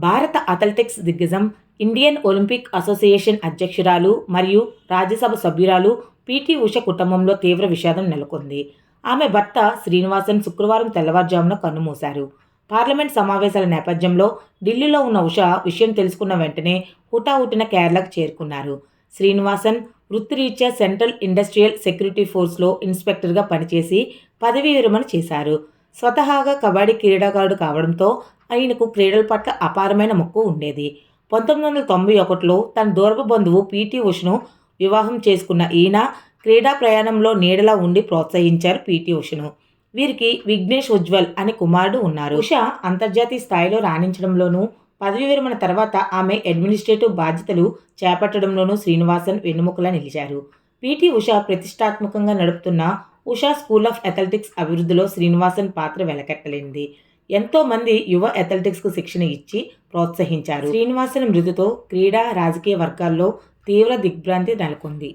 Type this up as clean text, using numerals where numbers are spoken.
భారత అథ్లెటిక్స్ దిగ్గజం, Indian Olympic association అధ్యక్షురాలు మరియు రాజ్యసభ సభ్యురాలు పీటీ ఉష కుటుంబంలో తీవ్ర విషాదం నెలకొంది. ఆమె భర్త శ్రీనివాసన్ శుక్రవారం తెల్లవారుజామున కన్నుమూశారు. పార్లమెంట్ సమావేశాల నేపథ్యంలో ఢిల్లీలో ఉన్న ఉష విషయం తెలుసుకున్న వెంటనే హుటాహుటిన కేరళకు చేరుకున్నారు. శ్రీనివాసన్ వృత్తిరీత్యా సెంట్రల్ ఇండస్ట్రియల్ సెక్యూరిటీ ఫోర్స్లో ఇన్స్పెక్టర్గా పనిచేసి పదవీ విరమణ చేశారు. స్వతహాగా కబడ్డీ క్రీడాకారుడు కావడంతో ఆయనకు క్రీడల పట్ల అపారమైన మక్కువ ఉండేది. 1991లో తన దూరపు బంధువు పీటీ ఉషను వివాహం చేసుకున్న ఈయన క్రీడా ప్రయాణంలో నీడలా ఉండి ప్రోత్సహించారు పీటీ ఉషను. వీరికి విఘ్నేష్ ఉజ్వల్ అనే కుమారుడు ఉన్నారు. ఉష అంతర్జాతీయ స్థాయిలో రాణించడంలోనూ, పదవీ విరమణ తర్వాత ఆమె అడ్మినిస్ట్రేటివ్ బాధ్యతలు చేపట్టడంలోనూ శ్రీనివాసన్ వెన్నెముకలా నిలిచారు. పీటీ ఉష ప్రతిష్టాత్మకంగా నడుపుతున్న ఉషా స్కూల్ ఆఫ్ అథ్లెటిక్స్ అభివృద్ధిలో శ్రీనివాసన్ పాత్ర వెలకట్టలేనిది. ఎంతో మంది యువ అథ్లెటిక్స్కు శిక్షణ ఇచ్చి ప్రోత్సహించారు. శ్రీనివాసన్ మృతితో క్రీడా, రాజకీయ వర్గాల్లో తీవ్ర దిగ్భ్రాంతి నెలకొంది.